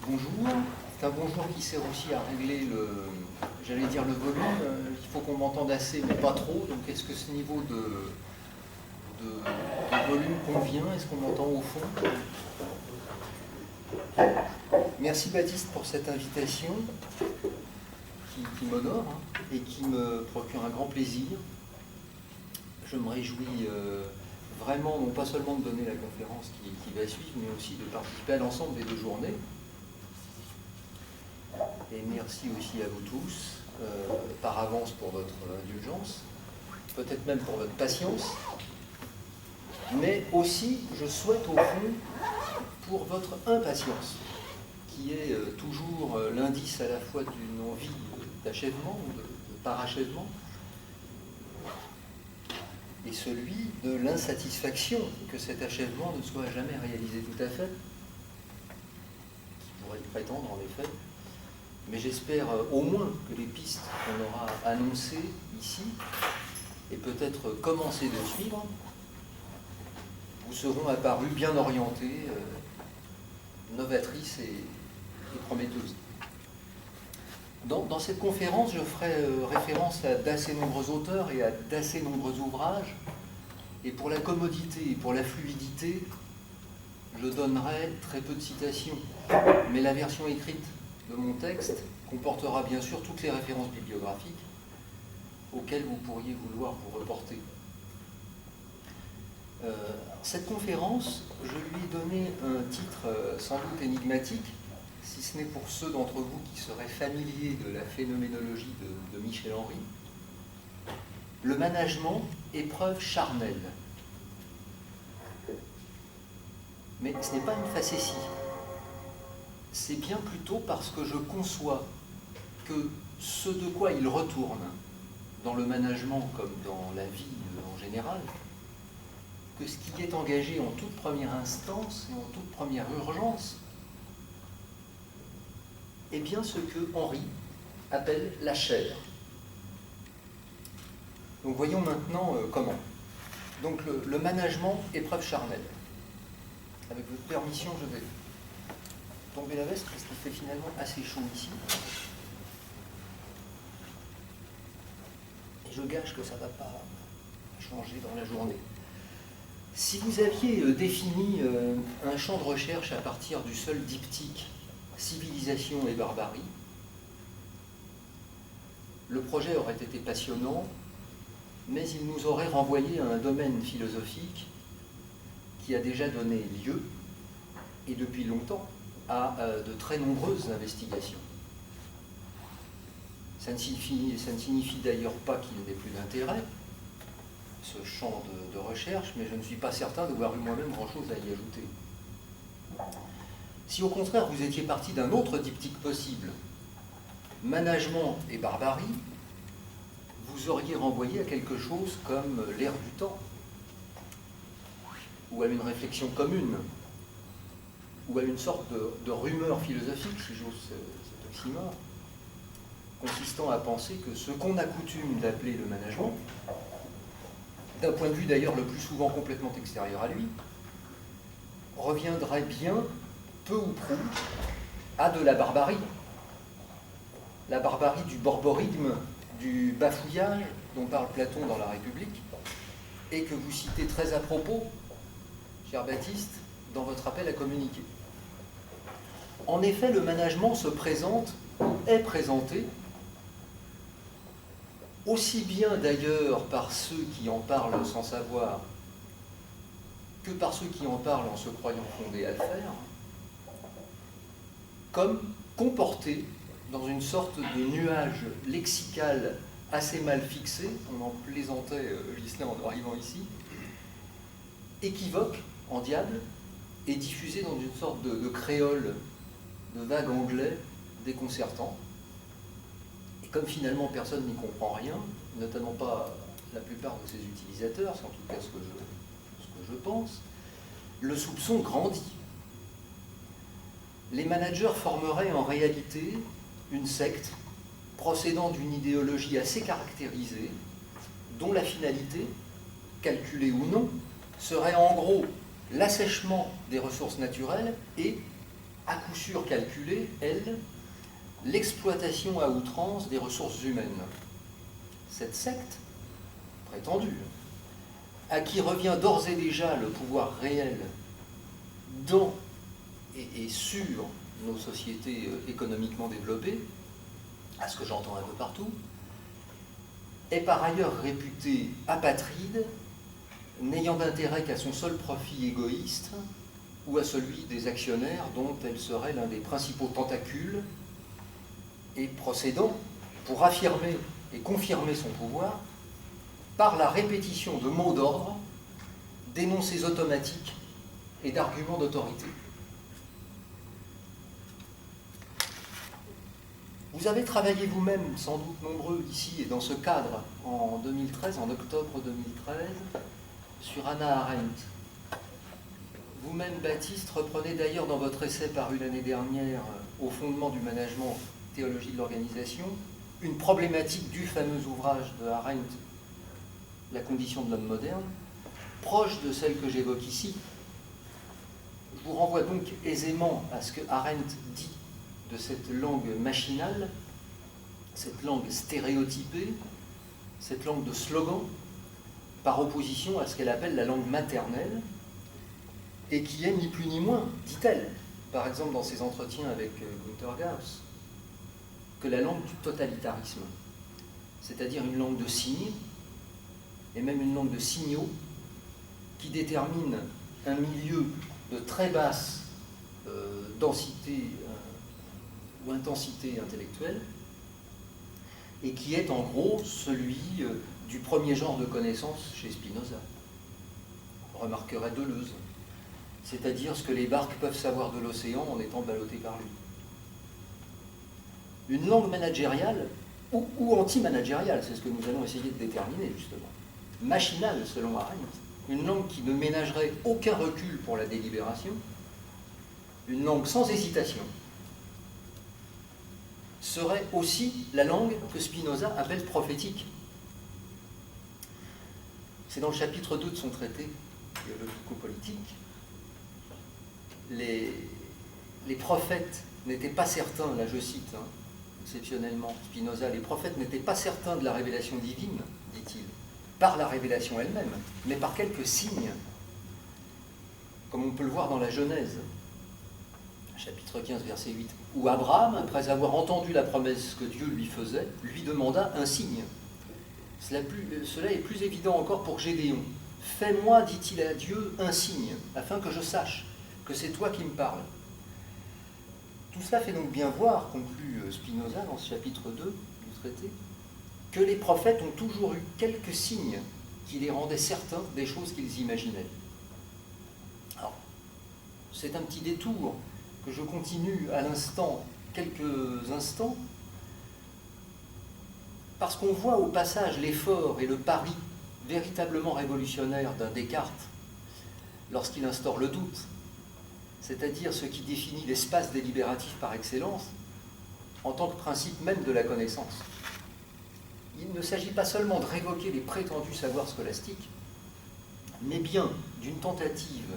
bonjour. C'est un bonjour qui sert aussi à régler j'allais dire le volume. Il faut qu'on m'entende assez, mais pas trop. Donc est-ce que ce niveau de volume convient? Est-ce qu'on m'entend au fond? Merci Baptiste pour cette invitation qui m'honore et qui me procure un grand plaisir. Je me réjouis vraiment, non pas seulement de donner la conférence qui va suivre, mais aussi de participer à l'ensemble des 2 journées. Et merci aussi à vous tous, par avance pour votre indulgence, peut-être même pour votre patience, mais aussi, je souhaite au fond, pour votre impatience, qui est toujours l'indice à la fois d'une envie d'achèvement ou de parachèvement, et celui de l'insatisfaction que cet achèvement ne soit jamais réalisé tout à fait, qui pourrait y prétendre en effet. Mais j'espère au moins que les pistes qu'on aura annoncées ici, et peut-être commencer de suivre, vous seront apparues bien orientées, novatrices et prometteuses. Dans cette conférence, je ferai référence à d'assez nombreux auteurs et à d'assez nombreux ouvrages, et pour la commodité et pour la fluidité, je donnerai très peu de citations, mais la version écrite de mon texte comportera bien sûr toutes les références bibliographiques auxquelles vous pourriez vouloir vous reporter. Cette conférence, je lui ai donné un titre sans doute énigmatique, si ce n'est pour ceux d'entre vous qui seraient familiers de la phénoménologie de Michel Henry. Le management, épreuve charnelle. Mais ce n'est pas une facétie. C'est bien plutôt parce que je conçois que ce de quoi il retourne, dans le management comme dans la vie en général, que ce qui est engagé en toute première instance et en toute première urgence est bien ce que Henry appelle la chair. Donc voyons maintenant comment. Donc le management, épreuve charnelle. Avec votre permission, je vais tomber la veste parce qu'il fait finalement assez chaud ici. Et je gage que ça ne va pas changer dans la journée. Si vous aviez défini un champ de recherche à partir du seul diptyque civilisation et barbarie, le projet aurait été passionnant, mais il nous aurait renvoyé à un domaine philosophique qui a déjà donné lieu, et depuis longtemps, à de très nombreuses investigations. Ça ne signifie d'ailleurs pas qu'il n'ait plus d'intérêt, ce champ de recherche, mais je ne suis pas certain d'avoir eu moi-même grand-chose à y ajouter. Si au contraire vous étiez parti d'un autre diptyque possible, management et barbarie, vous auriez renvoyé à quelque chose comme l'ère du temps, ou à une réflexion commune, ou à une sorte de rumeur philosophique, si j'ose cet oxymore, consistant à penser que ce qu'on a coutume d'appeler le management, d'un point de vue d'ailleurs le plus souvent complètement extérieur à lui, reviendrait bien, peu ou prou, à de la barbarie. La barbarie du borborigme, du bafouillage dont parle Platon dans La République, et que vous citez très à propos, cher Baptiste, dans votre appel à communiquer. En effet, le management se présente, est présenté, aussi bien d'ailleurs par ceux qui en parlent sans savoir que par ceux qui en parlent en se croyant fondés à le faire, comme comporté dans une sorte de nuage lexical assez mal fixé, on en plaisantait Ghislain en arrivant ici, équivoque en diable et diffusé dans une sorte de créole, de vague anglais déconcertant. Et comme finalement personne n'y comprend rien, notamment pas la plupart de ses utilisateurs, c'est en tout cas ce que je pense, le soupçon grandit. Les managers formeraient en réalité une secte procédant d'une idéologie assez caractérisée, dont la finalité, calculée ou non, serait en gros l'assèchement des ressources naturelles et à coup sûr calculé, elle, l'exploitation à outrance des ressources humaines. Cette secte, prétendue, à qui revient d'ores et déjà le pouvoir réel dans et sur nos sociétés économiquement développées, à ce que j'entends un peu partout, est par ailleurs réputée apatride, n'ayant d'intérêt qu'à son seul profit égoïste ou à celui des actionnaires dont elle serait l'un des principaux tentacules, et procédant pour affirmer et confirmer son pouvoir par la répétition de mots d'ordre, d'énoncés automatiques et d'arguments d'autorité. Vous avez travaillé vous-même, sans doute nombreux ici et dans ce cadre, en 2013, en octobre 2013, sur Hannah Arendt. Vous-même, Baptiste, reprenez d'ailleurs dans votre essai paru l'année dernière, Au fondement du management, théologie de l'organisation, une problématique du fameux ouvrage de Arendt, La condition de l'homme moderne, proche de celle que j'évoque ici. Je vous renvoie donc aisément à ce que Arendt dit de cette langue machinale, cette langue stéréotypée, cette langue de slogan, par opposition à ce qu'elle appelle la langue maternelle, et qui est ni plus ni moins, dit-elle, par exemple dans ses entretiens avec Günter Gauss, que la langue du totalitarisme, c'est-à-dire une langue de signes, et même une langue de signaux, qui détermine un milieu de très basse densité ou intensité intellectuelle, et qui est en gros celui du premier genre de connaissance chez Spinoza. Remarquerait Deleuze, c'est-à-dire ce que les barques peuvent savoir de l'océan en étant ballottées par lui. Une langue managériale ou anti-managériale, c'est ce que nous allons essayer de déterminer justement. Machinale selon Arendt, une langue qui ne ménagerait aucun recul pour la délibération, une langue sans hésitation, serait aussi la langue que Spinoza appelle prophétique. C'est dans le chapitre 2 de son traité théologico-politique. Les prophètes n'étaient pas certains, là je cite exceptionnellement Spinoza, les prophètes n'étaient pas certains de la révélation divine, dit-il, par la révélation elle-même, mais par quelques signes, comme on peut le voir dans la Genèse, chapitre 15, verset 8, où Abraham, après avoir entendu la promesse que Dieu lui faisait, lui demanda un signe. Cela est plus évident encore pour Gédéon. « Fais-moi, dit-il à Dieu, un signe, afin que je sache que c'est toi qui me parles. » Tout cela fait donc bien voir, conclut Spinoza dans ce chapitre 2 du traité, que les prophètes ont toujours eu quelques signes qui les rendaient certains des choses qu'ils imaginaient. Alors, c'est un petit détour que je continue à l'instant, quelques instants, parce qu'on voit au passage l'effort et le pari véritablement révolutionnaire d'un Descartes lorsqu'il instaure le doute, c'est-à-dire ce qui définit l'espace délibératif par excellence, en tant que principe même de la connaissance. Il ne s'agit pas seulement de révoquer les prétendus savoirs scolastiques, mais bien d'une tentative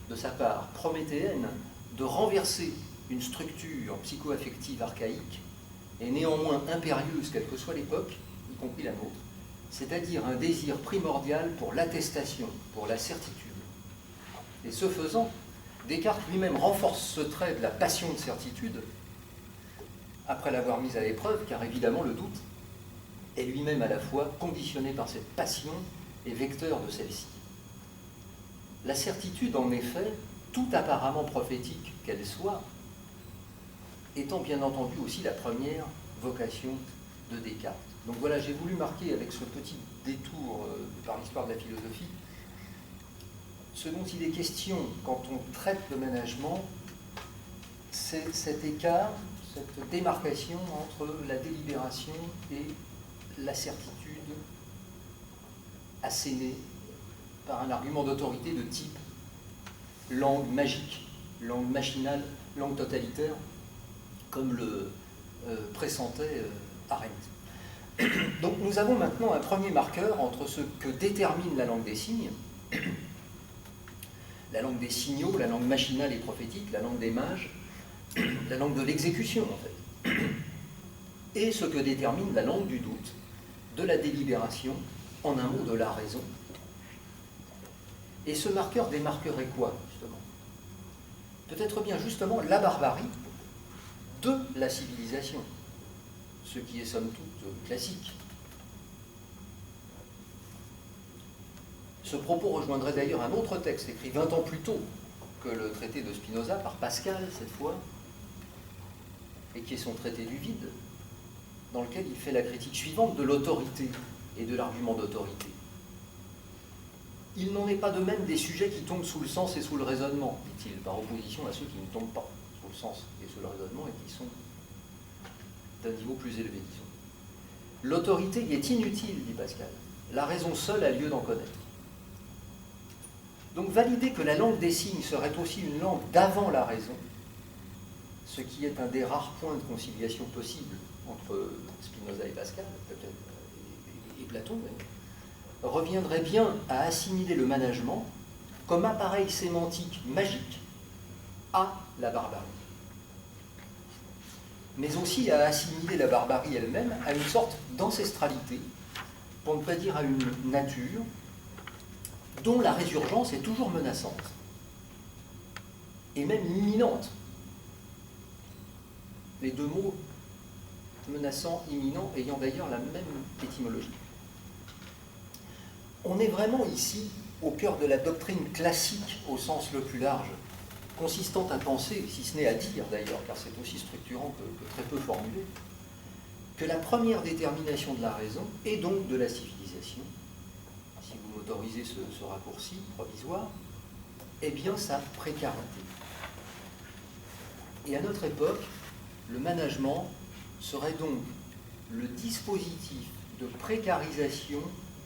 de sa part prométhéenne de renverser une structure psycho-affective archaïque et néanmoins impérieuse, quelle que soit l'époque, y compris la nôtre, c'est-à-dire un désir primordial pour l'attestation, pour la certitude. Et ce faisant, Descartes lui-même renforce ce trait de la passion de certitude, après l'avoir mise à l'épreuve, car évidemment le doute est lui-même à la fois conditionné par cette passion et vecteur de celle-ci. La certitude, en effet, tout apparemment prophétique qu'elle soit, étant bien entendu aussi la première vocation de Descartes. Donc voilà, j'ai voulu marquer avec ce petit détour par l'histoire de la philosophie ce dont il est question quand on traite le management, c'est cet écart, cette démarcation entre la délibération et la certitude assénée par un argument d'autorité de type langue magique, langue machinale, langue totalitaire, comme le pressentait Arendt. Donc nous avons maintenant un premier marqueur entre ce que détermine la langue des signes, la langue des signaux, la langue machinale et prophétique, la langue des mages, la langue de l'exécution en fait, et ce que détermine la langue du doute, de la délibération, en un mot de la raison. Et ce marqueur démarquerait quoi, justement? Peut-être bien justement la barbarie de la civilisation, ce qui est somme toute classique. Ce propos rejoindrait d'ailleurs un autre texte écrit 20 ans plus tôt que le traité de Spinoza, par Pascal cette fois, et qui est son traité du vide, dans lequel il fait la critique suivante de l'autorité et de l'argument d'autorité. Il n'en est pas de même des sujets qui tombent sous le sens et sous le raisonnement, dit-il, par opposition à ceux qui ne tombent pas sous le sens et sous le raisonnement et qui sont d'un niveau plus élevé, disons. L'autorité y est inutile, dit Pascal. La raison seule a lieu d'en connaître. Donc valider que la langue des signes serait aussi une langue d'avant la raison, ce qui est un des rares points de conciliation possibles entre Spinoza et Pascal, peut-être, et Platon, reviendrait bien à assimiler le management comme appareil sémantique magique à la barbarie. Mais aussi à assimiler la barbarie elle-même à une sorte d'ancestralité, pour ne pas dire à une nature, dont la résurgence est toujours menaçante, et même imminente. Les deux mots menaçant, imminent, ayant d'ailleurs la même étymologie. On est vraiment ici au cœur de la doctrine classique au sens le plus large, consistant à penser, si ce n'est à dire d'ailleurs, car c'est aussi structurant que très peu formulé, que la première détermination de la raison et donc de la civilisation, si vous m'autorisez ce raccourci provisoire, est bien sa précarité. Et à notre époque, le management serait donc le dispositif de précarisation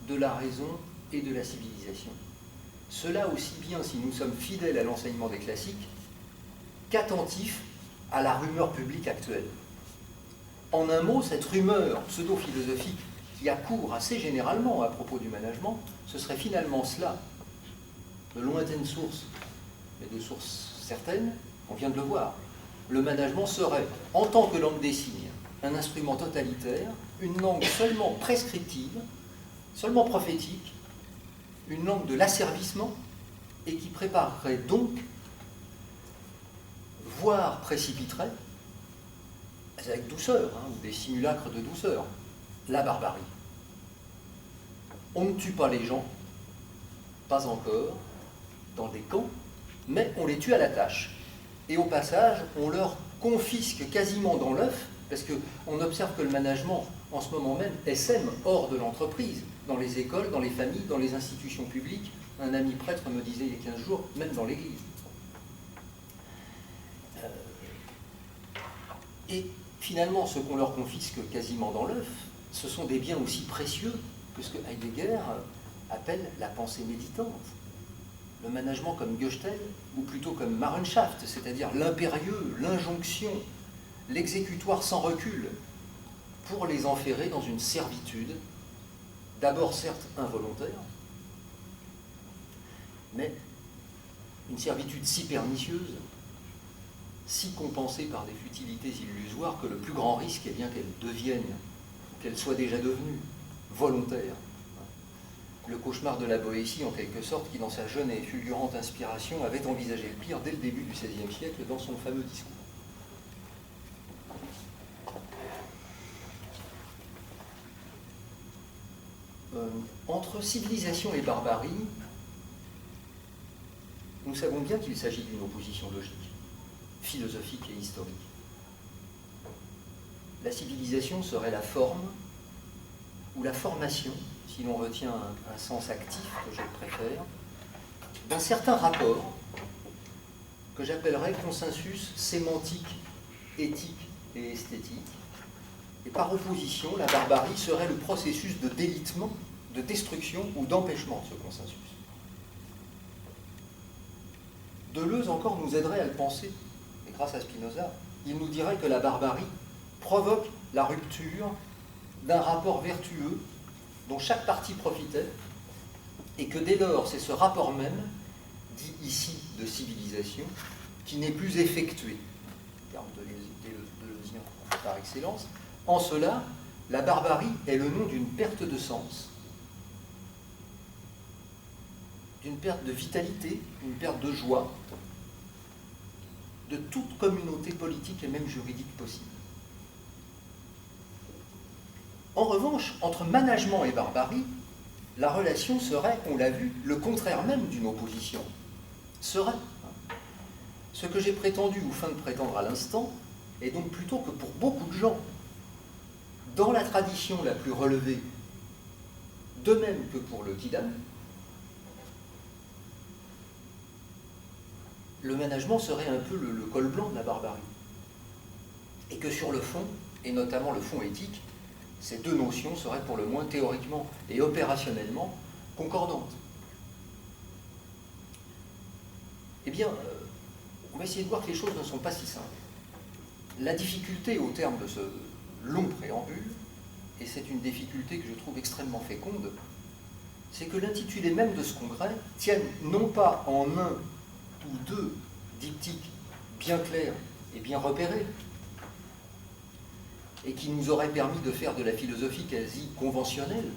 de la raison et de la civilisation. Cela aussi bien si nous sommes fidèles à l'enseignement des classiques qu'attentifs à la rumeur publique actuelle. En un mot, cette rumeur pseudo-philosophique qui accourt assez généralement à propos du management, ce serait finalement cela, de lointaines sources, mais de sources certaines, on vient de le voir. Le management serait, en tant que langue des signes, un instrument totalitaire, une langue seulement prescriptive, seulement prophétique, une langue de l'asservissement, et qui préparerait donc, voire précipiterait, avec douceur, ou des simulacres de douceur, la barbarie. On ne tue pas les gens, pas encore, dans des camps, mais on les tue à la tâche. Et au passage, on leur confisque quasiment dans l'œuf, parce qu'on observe que le management, en ce moment même, essaime hors de l'entreprise, dans les écoles, dans les familles, dans les institutions publiques. Un ami prêtre me disait il y a 15 jours, même dans l'église. Et finalement, ce qu'on leur confisque quasiment dans l'œuf, ce sont des biens aussi précieux que ce que Heidegger appelle la pensée méditante. Le management comme Göstel, ou plutôt comme Marenschaft, c'est-à-dire l'impérieux, l'injonction, l'exécutoire sans recul, pour les enferrer dans une servitude, d'abord certes involontaire, mais une servitude si pernicieuse, si compensée par des futilités illusoires que le plus grand risque est bien qu'elle devienne, qu'elle soit déjà devenue volontaire. Le cauchemar de la Boétie, en quelque sorte, qui dans sa jeune et fulgurante inspiration avait envisagé le pire dès le début du XVIe siècle dans son fameux discours. Entre civilisation et barbarie, nous savons bien qu'il s'agit d'une opposition logique, philosophique et historique. La civilisation serait la forme ou la formation, si l'on retient un sens actif que je préfère, d'un certain rapport que j'appellerais consensus sémantique, éthique et esthétique. Et par opposition, la barbarie serait le processus de délitement, de destruction ou d'empêchement de ce consensus. Deleuze encore nous aiderait à le penser, et grâce à Spinoza, il nous dirait que la barbarie provoque la rupture d'un rapport vertueux dont chaque partie profitait, et que dès lors, c'est ce rapport même, dit ici de civilisation, qui n'est plus effectué, terme déleuziens par excellence. En cela, la barbarie est le nom d'une perte de sens, d'une perte de vitalité, d'une perte de joie, de toute communauté politique et même juridique possible. En revanche, entre management et barbarie, la relation serait, on l'a vu, le contraire même d'une opposition. Serait. Ce que j'ai prétendu ou feint de prétendre à l'instant est donc plutôt que pour beaucoup de gens, dans la tradition la plus relevée, de même que pour le Kidam, le management serait un peu le col blanc de la barbarie. Et que sur le fond, et notamment le fond éthique, ces deux notions seraient pour le moins théoriquement et opérationnellement concordantes. Eh bien, on va essayer de voir que les choses ne sont pas si simples. La difficulté au terme de ce long préambule, et c'est une difficulté que je trouve extrêmement féconde, c'est que l'intitulé même de ce congrès tienne non pas en un ou deux diptyques bien clairs et bien repérés, et qui nous auraient permis de faire de la philosophie quasi conventionnelle,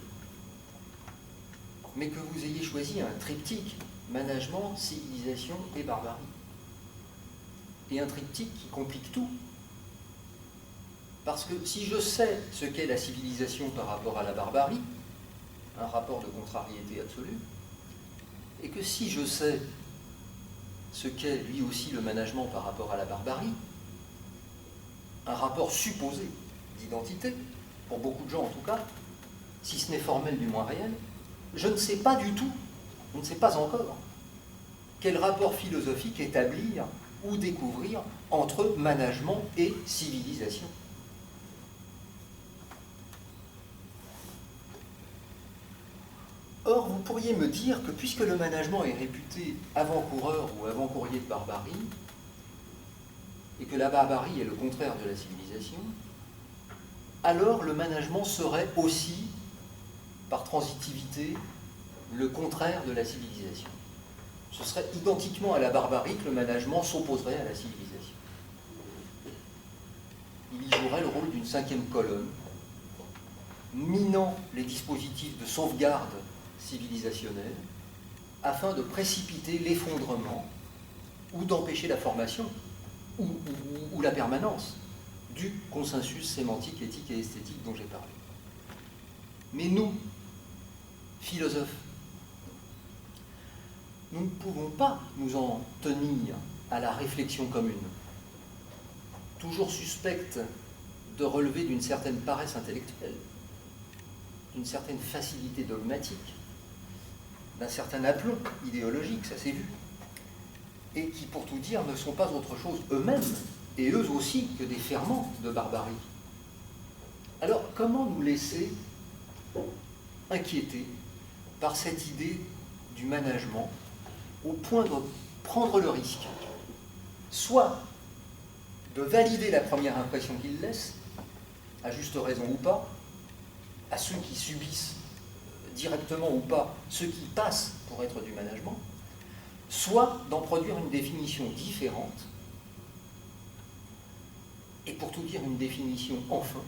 mais que vous ayez choisi un triptyque, management, civilisation et barbarie. Et un triptyque qui complique tout. Parce que si je sais ce qu'est la civilisation par rapport à la barbarie, un rapport de contrariété absolue, et que si je sais ce qu'est lui aussi le management par rapport à la barbarie, un rapport supposé d'identité, pour beaucoup de gens en tout cas, si ce n'est formel du moins réel, je ne sais pas du tout, je ne sais pas encore, quel rapport philosophique établir ou découvrir entre management et civilisation. Or, vous pourriez me dire que puisque le management est réputé avant-coureur ou avant-courrier de barbarie, et que la barbarie est le contraire de la civilisation, alors le management serait aussi, par transitivité, le contraire de la civilisation. Ce serait identiquement à la barbarie que le management s'opposerait à la civilisation. Il y jouerait le rôle d'une cinquième colonne, minant les dispositifs de sauvegarde civilisationnelle afin de précipiter l'effondrement ou d'empêcher la formation ou la permanence du consensus sémantique, éthique et esthétique dont j'ai parlé. Mais nous, philosophes, nous ne pouvons pas nous en tenir à la réflexion commune, toujours suspecte de relever d'une certaine paresse intellectuelle, d'une certaine facilité dogmatique, d'un certain aplomb idéologique, ça s'est vu, et qui, pour tout dire, ne sont pas autre chose eux-mêmes, et eux aussi, que des ferments de barbarie. Alors, comment nous laisser inquiéter par cette idée du management au point de prendre le risque, soit de valider la première impression qu'il laisse, à juste raison ou pas, à ceux qui subissent directement ou pas, ceux qui passent pour être du management, soit d'en produire une définition différente, et pour tout dire une définition enfin,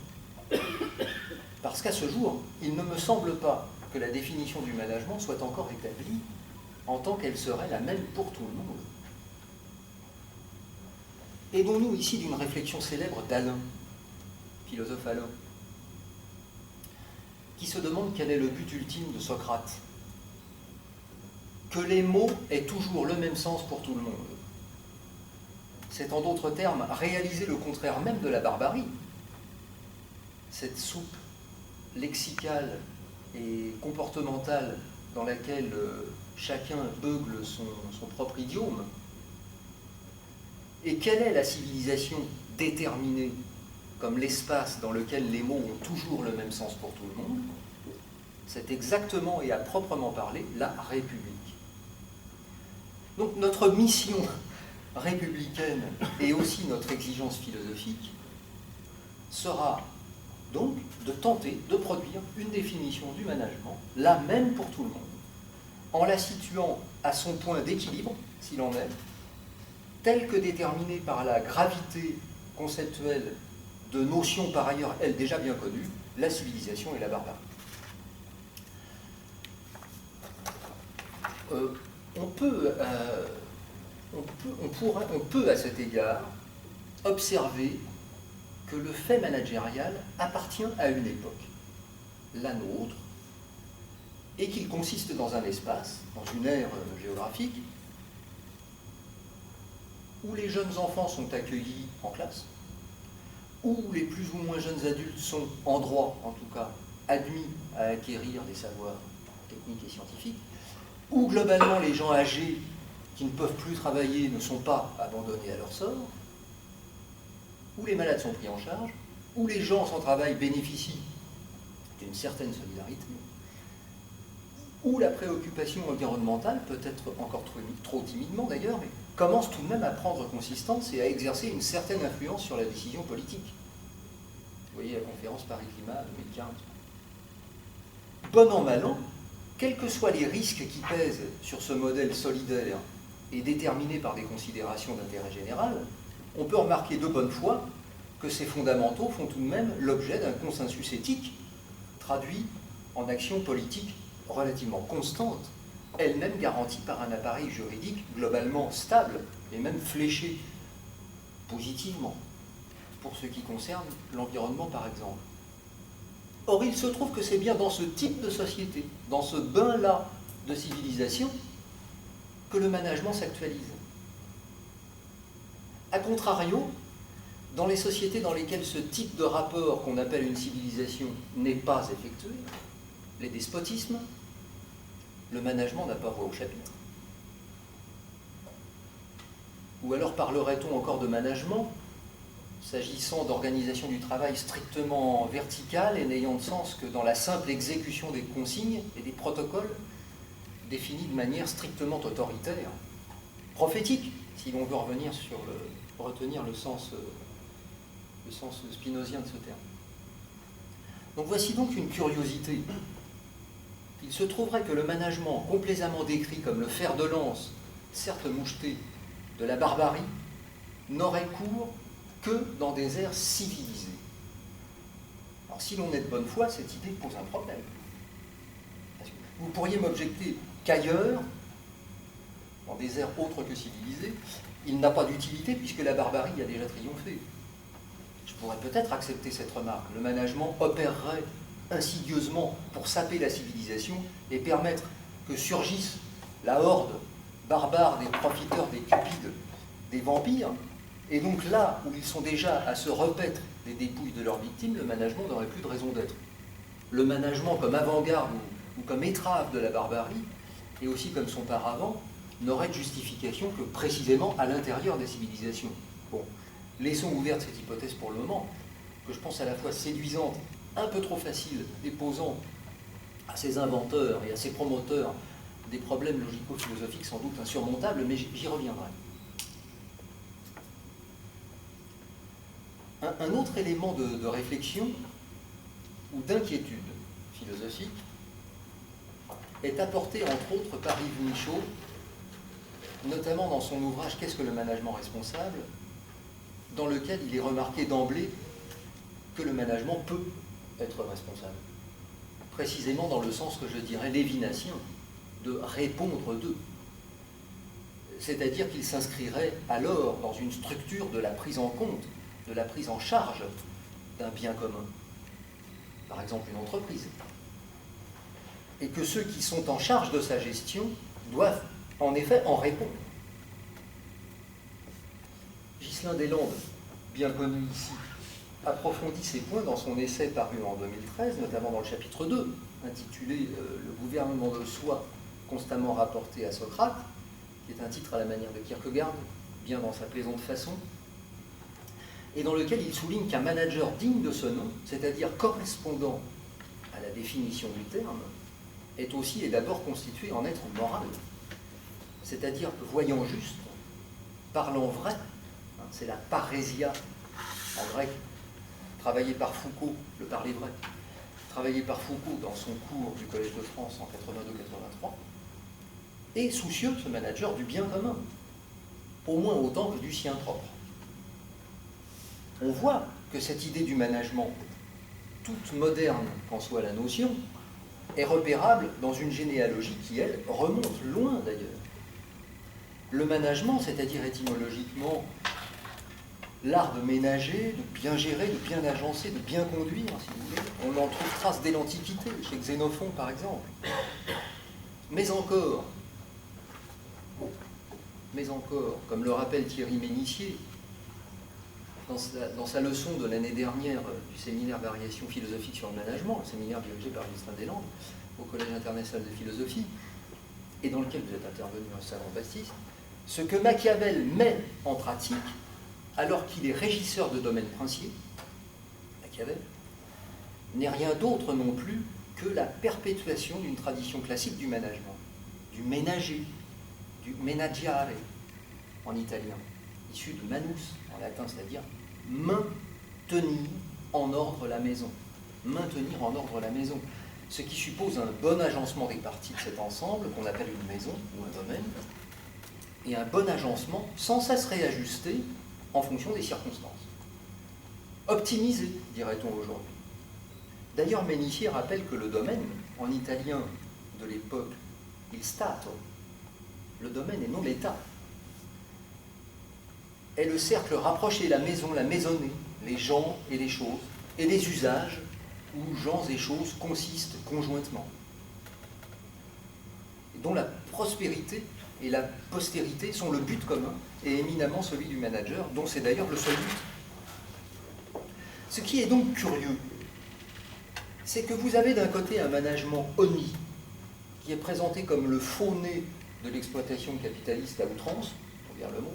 parce qu'à ce jour, il ne me semble pas que la définition du management soit encore établie en tant qu'elle serait la même pour tout le monde. Aidons-nous ici d'une réflexion célèbre d'Alain, philosophe Alain, qui se demande quel est le but ultime de Socrate. Que les mots aient toujours le même sens pour tout le monde. C'est en d'autres termes réaliser le contraire même de la barbarie. Cette soupe lexicale et comportementale dans laquelle chacun beugle son propre idiome. Et quelle est la civilisation déterminée comme l'espace dans lequel les mots ont toujours le même sens pour tout le monde? C'est exactement et à proprement parler la République. Donc notre mission républicaine et aussi notre exigence philosophique sera donc de tenter de produire une définition du management, la même pour tout le monde, en la situant à son point d'équilibre, s'il en est, tel que déterminé par la gravité conceptuelle de notions par ailleurs, elles, déjà bien connues, la civilisation et la barbarie. On peut à cet égard observer que le fait managérial appartient à une époque, la nôtre, et qu'il consiste dans un espace, dans une aire géographique, où les jeunes enfants sont accueillis en classe, où les plus ou moins jeunes adultes sont, en droit en tout cas, admis à acquérir des savoirs techniques et scientifiques, où globalement les gens âgés qui ne peuvent plus travailler ne sont pas abandonnés à leur sort, où les malades sont pris en charge, où les gens sans travail bénéficient d'une certaine solidarité, où la préoccupation environnementale, peut-être encore trop timidement d'ailleurs, mais commence tout de même à prendre consistance et à exercer une certaine influence sur la décision politique. Vous voyez la conférence Paris-Climat 2015. Bon an, mal an, quels que soient les risques qui pèsent sur ce modèle solidaire et déterminé par des considérations d'intérêt général, on peut remarquer de bonne foi que ces fondamentaux font tout de même l'objet d'un consensus éthique traduit en action politique relativement constante, elle-même garantie par un appareil juridique globalement stable et même fléché positivement pour ce qui concerne l'environnement par exemple. Or, il se trouve que c'est bien dans ce type de société, dans ce bain-là de civilisation, que le management s'actualise. A contrario, dans les sociétés dans lesquelles ce type de rapport qu'on appelle une civilisation n'est pas effectué, les despotismes, le management n'a pas voix au chapitre. Ou alors parlerait-on encore de management s'agissant d'organisation du travail strictement verticale et n'ayant de sens que dans la simple exécution des consignes et des protocoles définis de manière strictement autoritaire, prophétique, si l'on veut retenir le sens spinozien de ce terme. Donc voici donc une curiosité. Il se trouverait que le management, complaisamment décrit comme le fer de lance, certes moucheté, de la barbarie, n'aurait cours que dans des aires civilisées. Alors si l'on est de bonne foi, cette idée pose un problème. Parce que vous pourriez m'objecter qu'ailleurs, dans des aires autres que civilisées, il n'a pas d'utilité puisque la barbarie a déjà triomphé. Je pourrais peut-être accepter cette remarque. Le management opérerait insidieusement pour saper la civilisation et permettre que surgisse la horde barbare des profiteurs, des cupides, des vampires. Et donc là où ils sont déjà à se repaître des dépouilles de leurs victimes, le management n'aurait plus de raison d'être. Le management comme avant-garde ou comme étrave de la barbarie, et aussi comme son paravent, n'aurait de justification que précisément à l'intérieur des civilisations. Bon, laissons ouverte cette hypothèse pour le moment, que je pense à la fois séduisante, un peu trop facile, et posant à ses inventeurs et à ses promoteurs des problèmes logico-philosophiques sans doute insurmontables, mais j'y reviendrai. Un autre élément de réflexion ou d'inquiétude philosophique est apporté entre autres par Yves Michaud, notamment dans son ouvrage « Qu'est-ce que le management responsable ?», dans lequel il est remarqué d'emblée que le management peut être responsable, précisément dans le sens que je dirais lévinatien, de répondre d'eux. C'est-à-dire qu'il s'inscrirait alors dans une structure de la prise en compte, de la prise en charge d'un bien commun, par exemple une entreprise, et que ceux qui sont en charge de sa gestion doivent en effet en répondre. Ghislain Deslandes, bien connu ici, approfondit ces points dans son essai paru en 2013, notamment dans le chapitre 2, intitulé « Le gouvernement de soi constamment rapporté à Socrate », qui est un titre à la manière de Kierkegaard, bien dans sa plaisante façon, et dans lequel il souligne qu'un manager digne de ce nom, c'est-à-dire correspondant à la définition du terme, est aussi et d'abord constitué en être moral, c'est-à-dire voyant juste, parlant vrai, c'est la parésia en grec, travaillé par Foucault, le parler vrai, travaillé par Foucault dans son cours du Collège de France en 82-83, et soucieux, ce manager, du bien commun, au moins autant que du sien propre. on voit que cette idée du management, toute moderne qu'en soit la notion, est repérable dans une généalogie qui, elle, remonte loin d'ailleurs. Le management, c'est-à-dire étymologiquement l'art de ménager, de bien gérer, de bien agencer, de bien conduire, si vous voulez, on en trouve trace dès l'Antiquité, chez Xénophon par exemple. Mais encore, comme le rappelle Thierry Ménissier, dans sa leçon de l'année dernière du séminaire Variations philosophiques sur le management, le séminaire dirigé par Justin Deslandes au Collège international de philosophie, et dans lequel vous êtes intervenu au Salon Baptiste, ce que Machiavel met en pratique, alors qu'il est régisseur de domaines princiers, Machiavel, n'est rien d'autre non plus que la perpétuation d'une tradition classique du management, du ménager, du menagiare en italien, issu de manus en latin, c'est-à-dire maintenir en ordre la maison. Maintenir en ordre la maison. Ce qui suppose un bon agencement des parties de cet ensemble, qu'on appelle une maison ou un domaine, et un bon agencement sans cesse réajusté en fonction des circonstances. Optimisé, dirait-on aujourd'hui. D'ailleurs, Ménissier rappelle que le domaine, en italien de l'époque, il stato, le domaine et non l'état, est le cercle rapproché, la maison, la maisonnée, les gens et les choses, et les usages où gens et choses consistent conjointement, et dont la prospérité et la postérité sont le but commun et éminemment celui du manager, dont c'est d'ailleurs le seul but. Ce qui est donc curieux, c'est que vous avez d'un côté un management honni, qui est présenté comme le faux nez de l'exploitation capitaliste à outrance, pour dire le mot,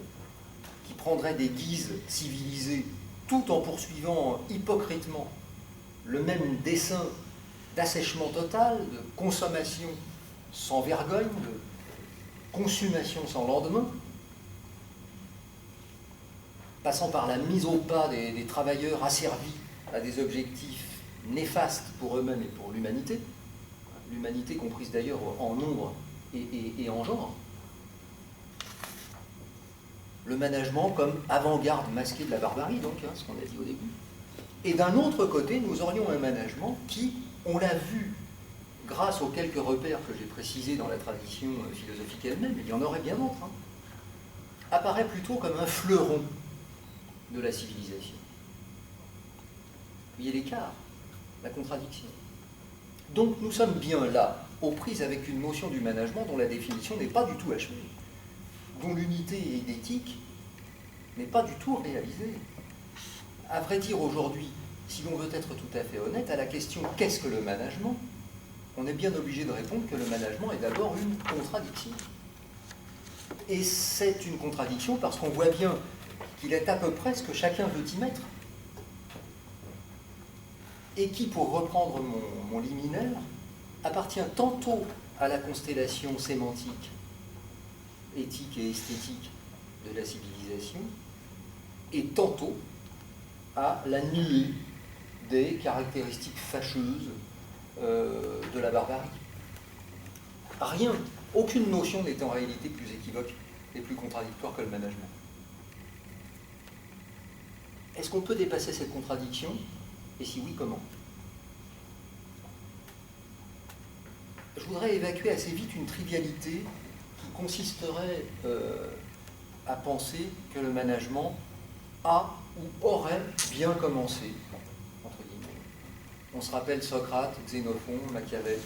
qui prendrait des guises civilisées tout en poursuivant hypocritement le même dessein d'assèchement total, de consommation sans vergogne, de consommation sans lendemain, passant par la mise au pas des travailleurs asservis à des objectifs néfastes pour eux-mêmes et pour l'humanité, l'humanité comprise d'ailleurs en nombre et en genre. Le management comme avant-garde masquée de la barbarie, donc, ce qu'on a dit au début. Et d'un autre côté, nous aurions un management qui, on l'a vu, grâce aux quelques repères que j'ai précisés dans la tradition philosophique elle-même, il y en aurait bien d'autres, apparaît plutôt comme un fleuron de la civilisation. Vous voyez l'écart, la contradiction. Donc nous sommes bien là, aux prises avec une notion du management dont la définition n'est pas du tout achevée, dont l'unité éthique n'est pas du tout réalisée. À vrai dire, aujourd'hui, si l'on veut être tout à fait honnête, à la question « qu'est-ce que le management ?», on est bien obligé de répondre que le management est d'abord une contradiction. Et c'est une contradiction parce qu'on voit bien qu'il est à peu près ce que chacun veut y mettre. Et qui, pour reprendre mon liminaire, appartient tantôt à la constellation sémantique, éthique et esthétique de la civilisation, et tantôt à la nuée des caractéristiques fâcheuses de la barbarie. Rien, aucune notion n'est en réalité plus équivoque et plus contradictoire que le management. Est-ce qu'on peut dépasser cette contradiction? Et si oui, comment? Je voudrais évacuer assez vite une trivialité qui consisterait à penser que le management a ou aurait bien commencé, entre guillemets. On se rappelle Socrate, Xénophon, Machiavel,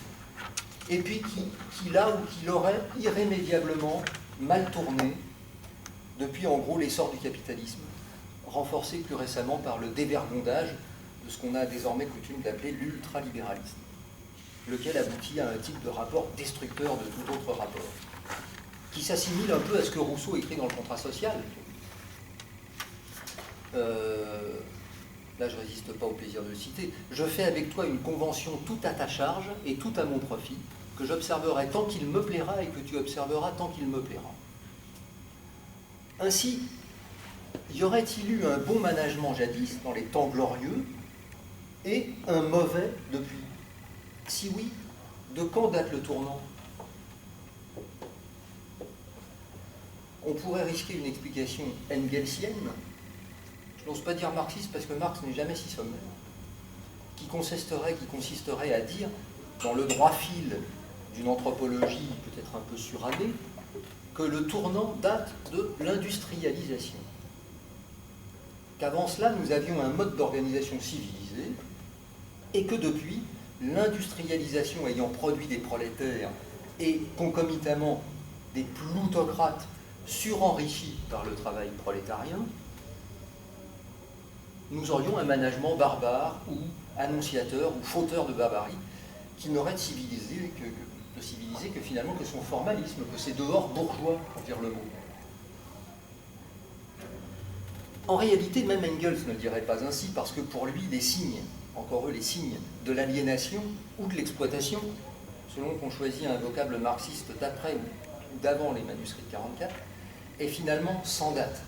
et puis qu'il a ou qu'il aurait irrémédiablement mal tourné depuis en gros l'essor du capitalisme, renforcé plus récemment par le dévergondage de ce qu'on a désormais coutume d'appeler l'ultralibéralisme, lequel aboutit à un type de rapport destructeur de tout autre rapport, qui s'assimile un peu à ce que Rousseau écrit dans le Contrat social. Là, je ne résiste pas au plaisir de le citer. Je fais avec toi une convention tout à ta charge et tout à mon profit, que j'observerai tant qu'il me plaira et que tu observeras tant qu'il me plaira. Ainsi, y aurait-il eu un bon management jadis, dans les temps glorieux, et un mauvais depuis? Si oui, de quand date le tournant? On pourrait risquer une explication engelsienne. je n'ose pas dire marxiste parce que Marx n'est jamais si sommaire, qui consisterait à dire, dans le droit fil d'une anthropologie peut-être un peu surannée, que le tournant date de l'industrialisation. Qu'avant cela, nous avions un mode d'organisation civilisé, et que depuis, l'industrialisation ayant produit des prolétaires et concomitamment des plutocrates surenrichis par le travail prolétarien, nous aurions un management barbare ou annonciateur ou fauteur de barbarie qui n'aurait de civilisé que finalement que son formalisme, que c'est dehors bourgeois, pour dire le mot. En réalité, même Engels ne dirait pas ainsi, parce que pour lui, les signes, encore eux, les signes de l'aliénation ou de l'exploitation, selon qu'on choisit un vocable marxiste d'après ou d'avant les manuscrits de 44, est finalement sans date.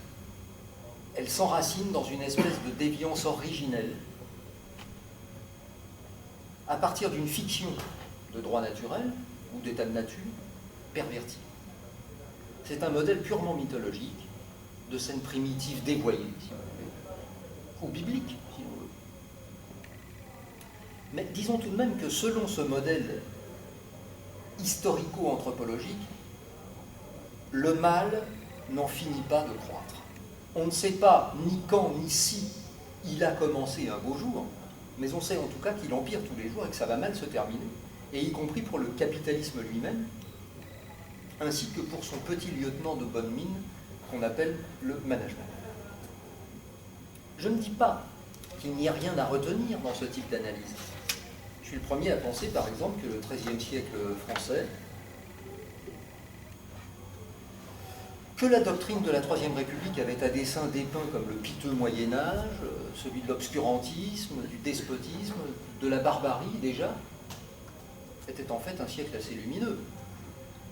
Elle s'enracine dans une espèce de déviance originelle à partir d'une fiction de droit naturel ou d'état de nature perverti. C'est un modèle purement mythologique de scène primitive dévoyée, si vous voulez, ou biblique, si vous voulez. Mais disons tout de même que selon ce modèle historico-anthropologique, le mal n'en finit pas de croître. On ne sait pas ni quand ni si il a commencé un beau jour, mais on sait en tout cas qu'il empire tous les jours et que ça va mal se terminer, et y compris pour le capitalisme lui-même, ainsi que pour son petit lieutenant de bonne mine qu'on appelle le management. Je ne dis pas qu'il n'y a rien à retenir dans ce type d'analyse. Je suis le premier à penser, par exemple, que le XIIIe siècle français, que la doctrine de la Troisième République avait à dessein dépeint comme le piteux Moyen-Âge, celui de l'obscurantisme, du despotisme, de la barbarie déjà, était en fait un siècle assez lumineux,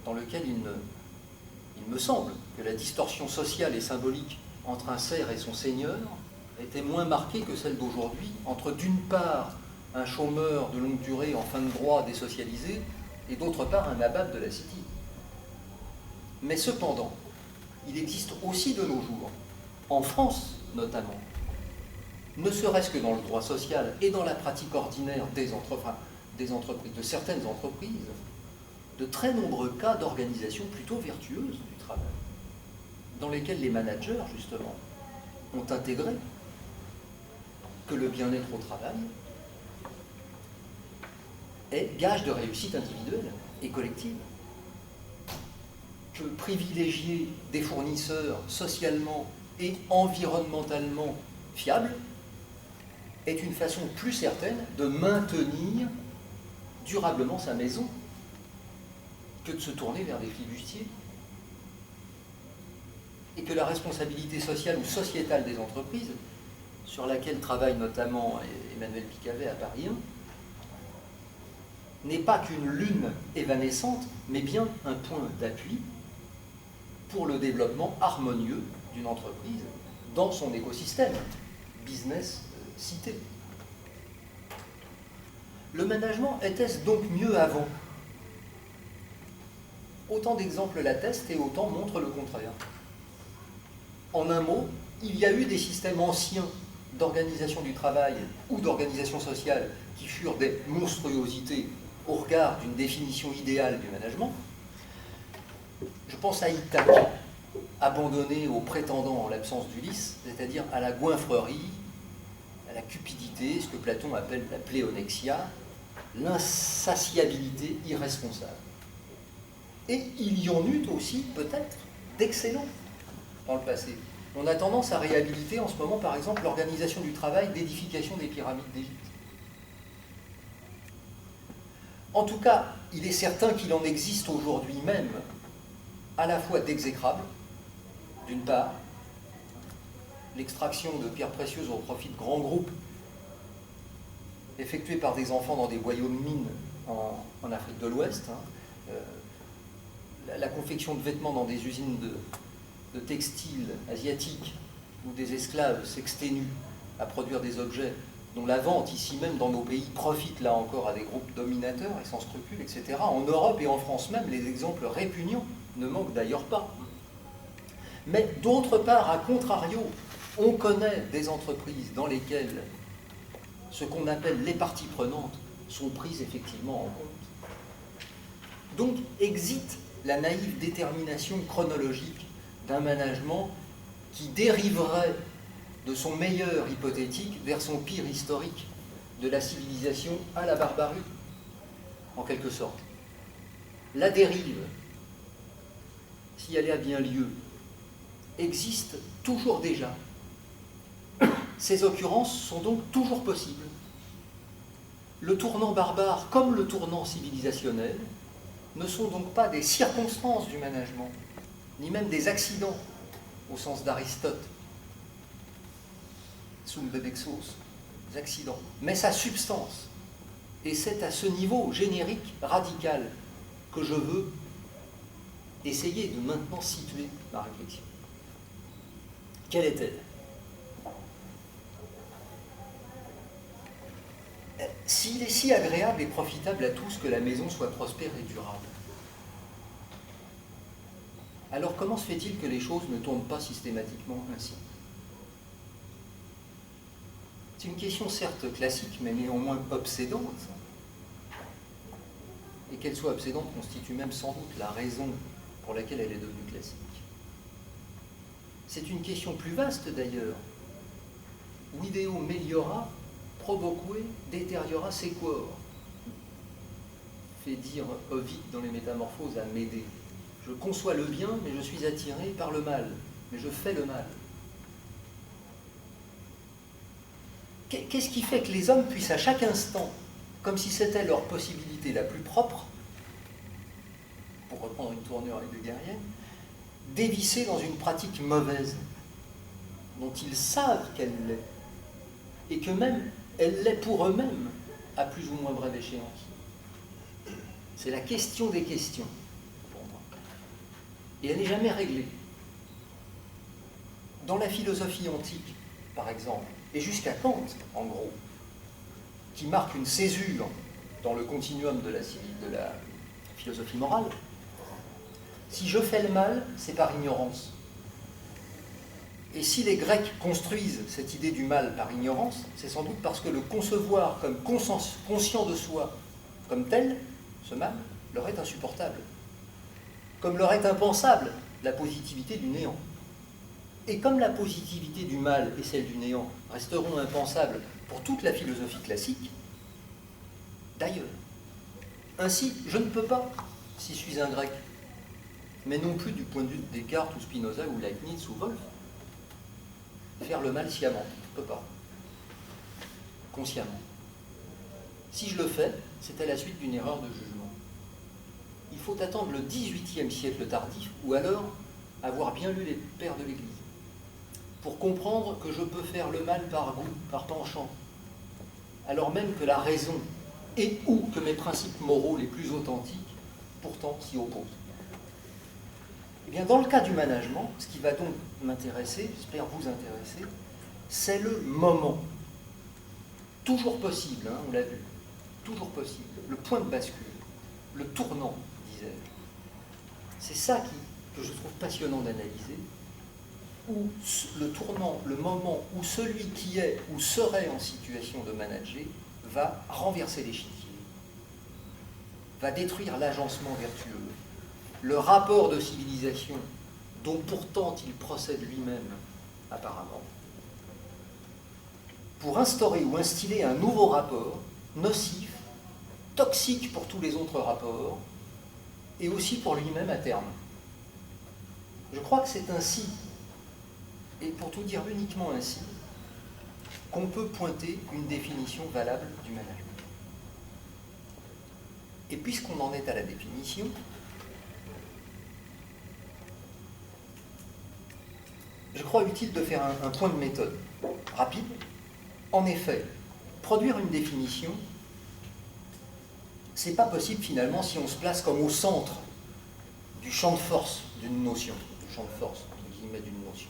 dans lequel il me semble que la distorsion sociale et symbolique entre un serf et son seigneur était moins marquée que celle d'aujourd'hui, entre d'une part un chômeur de longue durée en fin de droit désocialisé, et d'autre part un nabab de la city. Mais cependant, il existe aussi de nos jours, en France notamment, ne serait-ce que dans le droit social et dans la pratique ordinaire des entreprises, de certaines entreprises, de très nombreux cas d'organisation plutôt vertueuse du travail, dans lesquels les managers, justement, ont intégré que le bien-être au travail est gage de réussite individuelle et collective, que privilégier des fournisseurs socialement et environnementalement fiables est une façon plus certaine de maintenir durablement sa maison que de se tourner vers des flibustiers, et que la responsabilité sociale ou sociétale des entreprises, sur laquelle travaille notamment Emmanuel Picavet à Paris 1, n'est pas qu'une lune évanescente, mais bien un point d'appui pour le développement harmonieux d'une entreprise dans son écosystème, business cité. Le management était-ce donc mieux avant? Autant d'exemples l'attestent et autant montrent le contraire. En un mot, il y a eu des systèmes anciens d'organisation du travail ou d'organisation sociale qui furent des monstruosités au regard d'une définition idéale du management. Je pense à Ithaque, abandonné aux prétendants en l'absence d'Ulysse, c'est-à-dire à la goinfrerie, à la cupidité, ce que Platon appelle la pléonexia, l'insatiabilité irresponsable. Et il y en eut aussi, peut-être, d'excellents dans le passé. On a tendance à réhabiliter en ce moment, par exemple, l'organisation du travail d'édification des pyramides d'Égypte. En tout cas, il est certain qu'il en existe aujourd'hui même à la fois d'exécrables, d'une part, l'extraction de pierres précieuses au profit de grands groupes effectuée par des enfants dans des boyaux de mines en Afrique de l'Ouest, la confection de vêtements dans des usines de textiles asiatiques où des esclaves s'exténuent à produire des objets dont la vente ici même dans nos pays profite là encore à des groupes dominateurs et sans scrupules, etc. En Europe et en France même, les exemples répugnants ne manquent d'ailleurs pas. Mais d'autre part, à contrario, On connaît des entreprises dans lesquelles ce qu'on appelle les parties prenantes sont prises effectivement en compte. Donc, existe la naïve détermination chronologique d'un management qui dériverait de son meilleur hypothétique vers son pire historique, de la civilisation à la barbarie, en quelque sorte. La dérive, si elle a bien lieu, existe toujours déjà. Ces occurrences sont donc toujours possibles. Le tournant barbare, comme le tournant civilisationnel, ne sont donc pas des circonstances du management, ni même des accidents, au sens d'Aristote, sum bebexos, des accidents, mais sa substance. Et c'est à ce niveau générique, radical, que je veux essayer de maintenant situer ma réflexion. Quelle est-elle? S'il est si agréable et profitable à tous que la maison soit prospère et durable, alors comment se fait-il que les choses ne tournent pas systématiquement ainsi? C'est une question certes classique, mais néanmoins obsédante. Et qu'elle soit obsédante constitue même sans doute la raison pour laquelle elle est devenue classique. C'est une question plus vaste d'ailleurs. Video meliora, proboque, deteriora sequor, fait dire Ovide dans les Métamorphoses à Médée. Je conçois le bien, mais je suis attiré par le mal, mais je fais le mal. Qu'est-ce qui fait que les hommes puissent à chaque instant, comme si c'était leur possibilité la plus propre, pour reprendre une tournure heideggerienne, dévisser dans une pratique mauvaise, dont ils savent qu'elle l'est, et que même elle l'est pour eux-mêmes, à plus ou moins brève échéance? C'est la question des questions, pour moi. Et elle n'est jamais réglée. Dans la philosophie antique, par exemple, et jusqu'à Kant, en gros, qui marque une césure dans le continuum de la philosophie morale, si je fais le mal, c'est par ignorance. Et si les Grecs construisent cette idée du mal par ignorance, c'est sans doute parce que le concevoir comme conscient de soi, comme tel, ce mal, leur est insupportable. Comme leur est impensable la positivité du néant. Et comme la positivité du mal et celle du néant resteront impensables pour toute la philosophie classique, d'ailleurs, ainsi, je ne peux pas, si je suis un grec, mais non plus du point de vue de Descartes ou Spinoza ou Leibniz ou Wolff, faire le mal sciemment. Je ne peux pas. Consciemment. Si je le fais, c'est à la suite d'une erreur de jugement. Il faut attendre le XVIIIe siècle tardif, ou alors avoir bien lu les pères de l'Église, pour comprendre que je peux faire le mal par goût, par penchant, alors même que la raison et ou que mes principes moraux les plus authentiques, pourtant, s'y opposent. Eh bien, dans le cas du management, ce qui va donc m'intéresser, j'espère vous intéresser, c'est le moment. Toujours possible, hein, on l'a vu, toujours possible, le point de bascule, le tournant, disais-je. C'est ça que je trouve passionnant d'analyser, où le tournant, le moment où celui qui est ou serait en situation de manager va renverser l'échiquier, va détruire l'agencement vertueux, le rapport de civilisation dont pourtant il procède lui-même apparemment, pour instaurer ou instiller un nouveau rapport nocif, toxique pour tous les autres rapports et aussi pour lui-même à terme. Je crois que c'est ainsi, et pour tout dire uniquement ainsi, qu'on peut pointer une définition valable du management. Et puisqu'on en est à la définition, je crois utile de faire un point de méthode rapide. En effet, produire une définition, c'est pas possible finalement si on se place comme au centre du champ de force d'une notion, du champ de force, entre guillemets, d'une notion,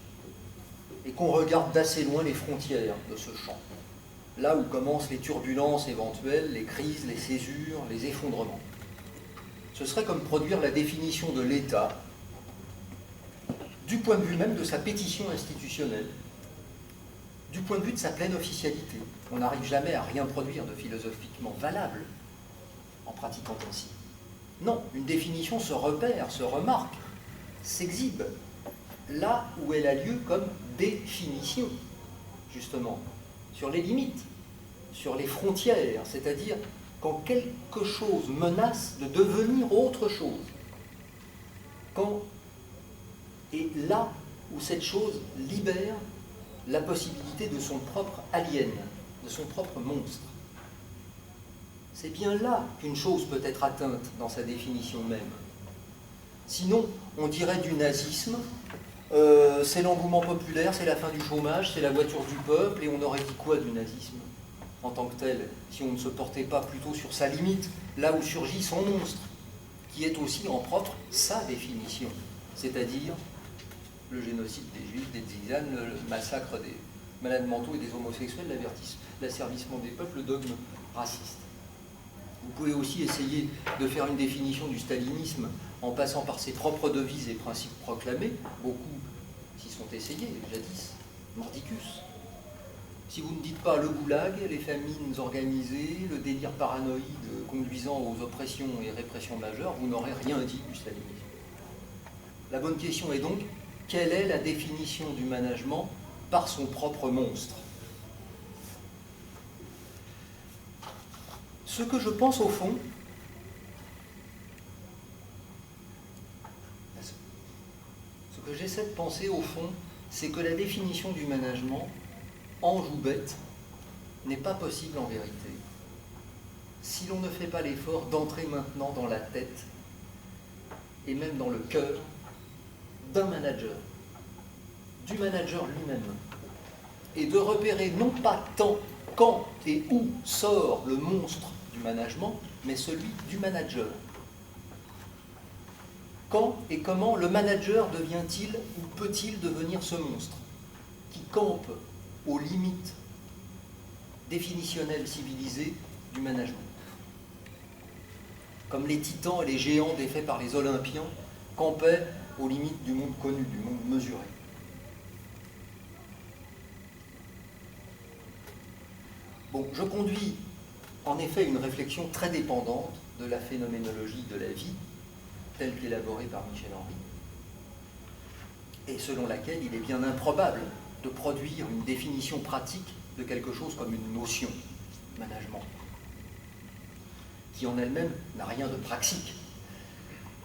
et qu'on regarde d'assez loin les frontières de ce champ, là où commencent les turbulences éventuelles, les crises, les césures, les effondrements. Ce serait comme produire la définition de l'État du point de vue même de sa pétition institutionnelle, du point de vue de sa pleine officialité. On n'arrive jamais à rien produire de philosophiquement valable en pratiquant ainsi. Non, une définition se repère, se remarque, s'exhibe là où elle a lieu comme définition, justement, sur les limites, sur les frontières, c'est-à-dire quand quelque chose menace de devenir autre chose, quand est là où cette chose libère la possibilité de son propre alien, de son propre monstre. C'est bien là qu'une chose peut être atteinte dans sa définition même. Sinon, on dirait du nazisme, c'est l'engouement populaire, c'est la fin du chômage, c'est la voiture du peuple, et on aurait dit quoi du nazisme en tant que tel, si on ne se portait pas plutôt sur sa limite, là où surgit son monstre, qui est aussi en propre sa définition, c'est-à-dire le génocide des Juifs, des Tziganes, le massacre des malades mentaux et des homosexuels, l'asservissement des peuples, le dogme raciste. Vous pouvez aussi essayer de faire une définition du stalinisme en passant par ses propres devises et principes proclamés. Beaucoup s'y sont essayés, jadis. Mordicus. Si vous ne dites pas le goulag, les famines organisées, le délire paranoïde conduisant aux oppressions et répressions majeures, vous n'aurez rien dit du stalinisme. La bonne question est donc, quelle est la définition du management par son propre monstre? Ce que je pense au fond, ce que j'essaie de penser au fond, c'est que la définition du management, ange ou bête, n'est pas possible en vérité. Si l'on ne fait pas l'effort d'entrer maintenant dans la tête et même dans le cœur d'un manager, du manager lui-même, et de repérer non pas tant quand et où sort le monstre du management, mais celui du manager. Quand et comment le manager devient-il ou peut-il devenir ce monstre qui campe aux limites définitionnelles civilisées du management? Comme les titans et les géants défaits par les Olympiens campaient aux limites du monde connu, du monde mesuré. Bon, je conduis en effet une réflexion très dépendante de la phénoménologie de la vie, telle qu'élaborée par Michel Henry, et selon laquelle il est bien improbable de produire une définition pratique de quelque chose comme une notion, management, qui en elle-même n'a rien de praxique.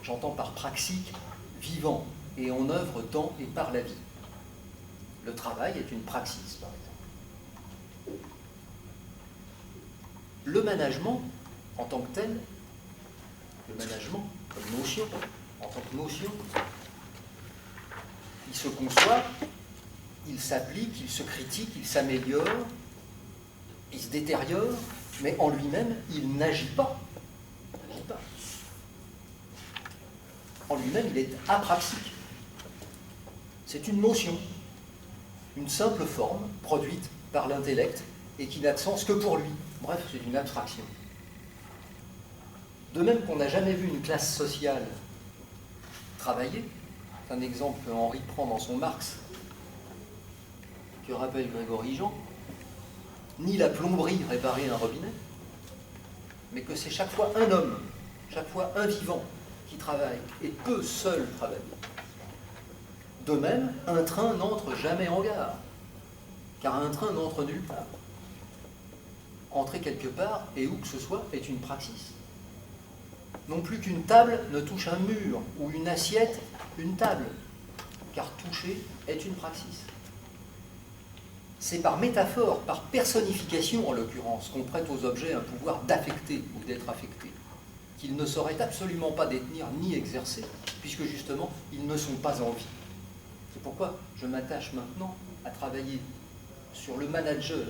J'entends par praxique vivant et en œuvre dans et par la vie. Le travail est une praxis, par exemple. Le management, en tant que tel, le management comme notion, en tant que notion, il se conçoit, il s'applique, il se critique, il s'améliore, il se détériore, mais en lui-même, il n'agit pas. Il n'agit pas. En lui-même, il est apraxique. C'est une notion, une simple forme produite par l'intellect et qui n'a de sens que pour lui. Bref, c'est une abstraction. De même qu'on n'a jamais vu une classe sociale travailler, c'est un exemple que Henri prend dans son Marx, que rappelle Grégory Jean, ni la plomberie réparer un robinet, mais que c'est chaque fois un homme, chaque fois un vivant qui travaille et peut seul travailler. De même, un train n'entre jamais en gare, car un train n'entre nulle part. Entrer quelque part, et où que ce soit, est une praxis. Non plus qu'une table ne touche un mur, ou une assiette, une table, car toucher est une praxis. C'est par métaphore, par personnification en l'occurrence, qu'on prête aux objets un pouvoir d'affecter ou d'être affecté, qu'ils ne sauraient absolument pas détenir ni exercer, puisque justement, ils ne sont pas en vie. C'est pourquoi je m'attache maintenant à travailler sur le manager,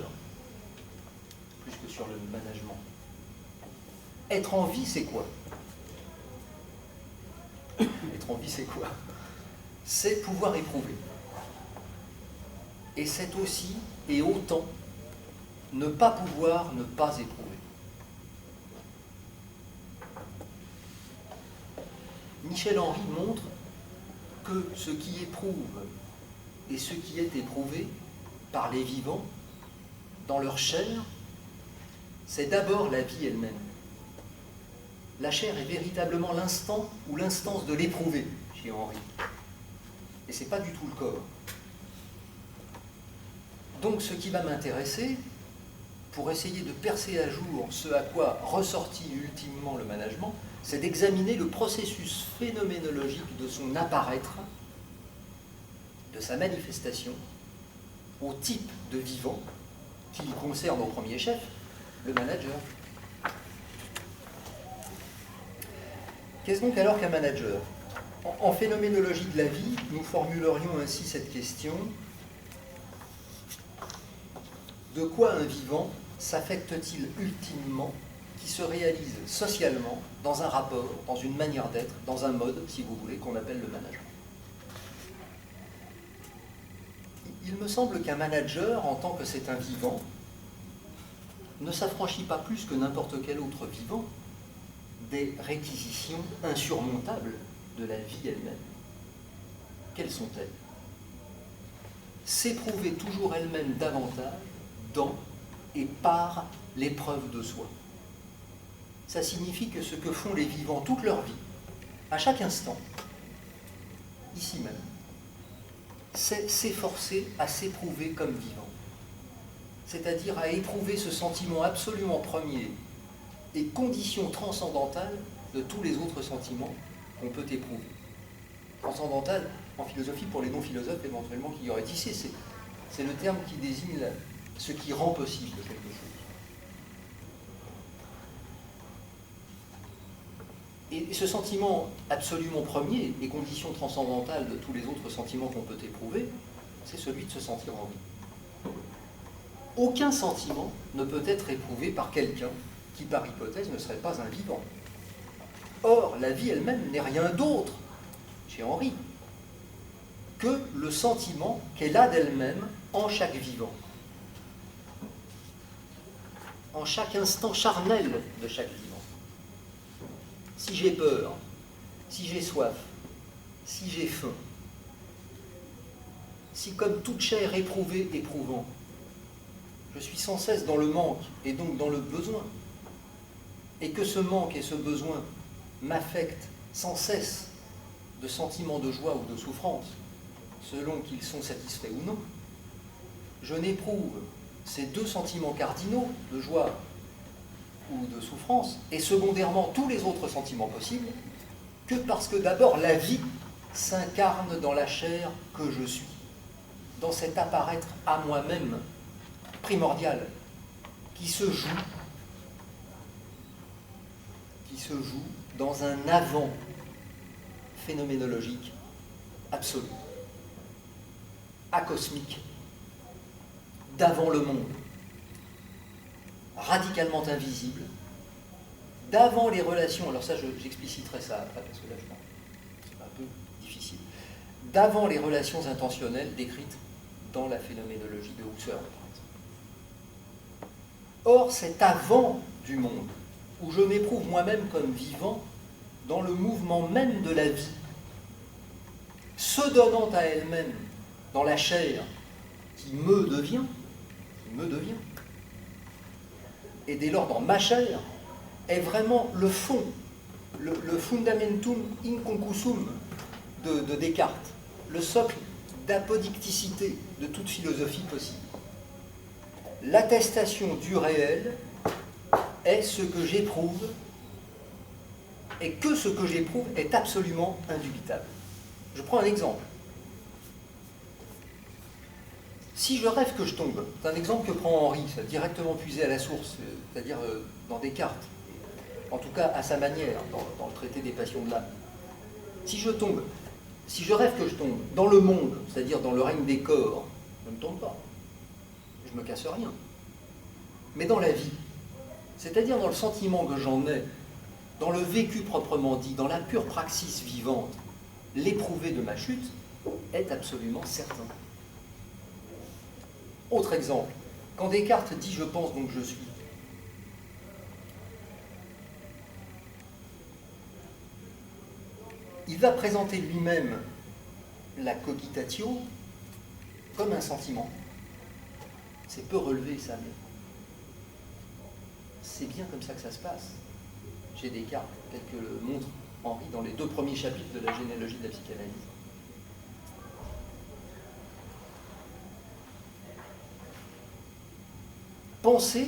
plus que sur le management. Être en vie, c'est quoi? Être en vie, c'est quoi? C'est pouvoir éprouver. Et c'est aussi et autant ne pas pouvoir ne pas éprouver. Michel Henry montre que ce qui éprouve et ce qui est éprouvé par les vivants, dans leur chair, c'est d'abord la vie elle-même. La chair est véritablement l'instant ou l'instance de l'éprouvé chez Henri. Et ce n'est pas du tout le corps. Donc ce qui va m'intéresser, pour essayer de percer à jour ce à quoi ressortit ultimement le management, c'est d'examiner le processus phénoménologique de son apparaître, de sa manifestation, au type de vivant qui concerne au premier chef le manager. Qu'est-ce donc alors qu'un manager ? En phénoménologie de la vie, nous formulerions ainsi cette question: de quoi un vivant s'affecte-t-il ultimement, qui se réalise socialement dans un rapport, dans une manière d'être, dans un mode, si vous voulez, qu'on appelle le management? Il me semble qu'un manager, en tant que c'est un vivant, ne s'affranchit pas plus que n'importe quel autre vivant des réquisitions insurmontables de la vie elle-même. Quelles sont-elles? S'éprouver toujours elle-même davantage dans et par l'épreuve de soi. Ça signifie que ce que font les vivants toute leur vie, à chaque instant, ici même, c'est s'efforcer à s'éprouver comme vivant. C'est-à-dire à éprouver ce sentiment absolument premier et condition transcendantale de tous les autres sentiments qu'on peut éprouver. Transcendantale, en philosophie, pour les non-philosophes éventuellement qui y auraient tissé, c'est le terme qui désigne ce qui rend possible quelque chose. Et ce sentiment absolument premier et condition transcendantale de tous les autres sentiments qu'on peut éprouver, c'est celui de se sentir en vie. Aucun sentiment ne peut être éprouvé par quelqu'un qui, par hypothèse, ne serait pas un vivant. Or, la vie elle-même n'est rien d'autre, chez Henri, que le sentiment qu'elle a d'elle-même en chaque vivant, en chaque instant charnel de chaque vivant. Si j'ai peur, si j'ai soif, si j'ai faim, si comme toute chair éprouvée, éprouvant, je suis sans cesse dans le manque et donc dans le besoin, et que ce manque et ce besoin m'affectent sans cesse de sentiments de joie ou de souffrance, selon qu'ils sont satisfaits ou non, je n'éprouve ces deux sentiments cardinaux de joie ou de souffrance, et secondairement tous les autres sentiments possibles, que parce que d'abord la vie s'incarne dans la chair que je suis, dans cet apparaître à moi-même primordial, qui se joue dans un avant phénoménologique absolu, acosmique, d'avant le monde, radicalement invisible, d'avant les relations, alors ça j'expliciterai ça après parce que là je pense que c'est un peu difficile, d'avant les relations intentionnelles décrites dans la phénoménologie de Husserl, par exemple. Or, cet avant du monde, où je m'éprouve moi-même comme vivant dans le mouvement même de la vie, se donnant à elle-même dans la chair qui me devient, et dès lors dans ma chair, est vraiment le fond, le fundamentum inconcusum de Descartes, le socle d'apodicticité de toute philosophie possible. L'attestation du réel est ce que j'éprouve, et que ce que j'éprouve est absolument indubitable. Je prends un exemple. Si je rêve que je tombe, c'est un exemple que prend Henri, c'est directement puisé à la source, c'est-à-dire dans Descartes, en tout cas à sa manière, dans le traité des passions de l'âme. Si je rêve que je tombe dans le monde, c'est-à-dire dans le règne des corps, je ne tombe pas, je ne me casse rien. Mais dans la vie, c'est-à-dire dans le sentiment que j'en ai, dans le vécu proprement dit, dans la pure praxis vivante, l'éprouvé de ma chute est absolument certain. Autre exemple, quand Descartes dit « je pense donc je suis », il va présenter lui-même la cogitatio comme un sentiment, C'est peu relevé ça, mais c'est bien comme ça que ça se passe. Chez Descartes, tel que le montre Henri dans les 2 premiers chapitres de la généalogie de la psychanalyse. Penser,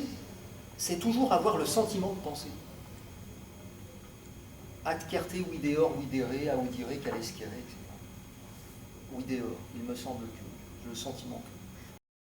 c'est toujours avoir le sentiment de penser. Ad certe videor videre, audire, calescere, etc. Videor, il me semble que j'ai le sentiment que.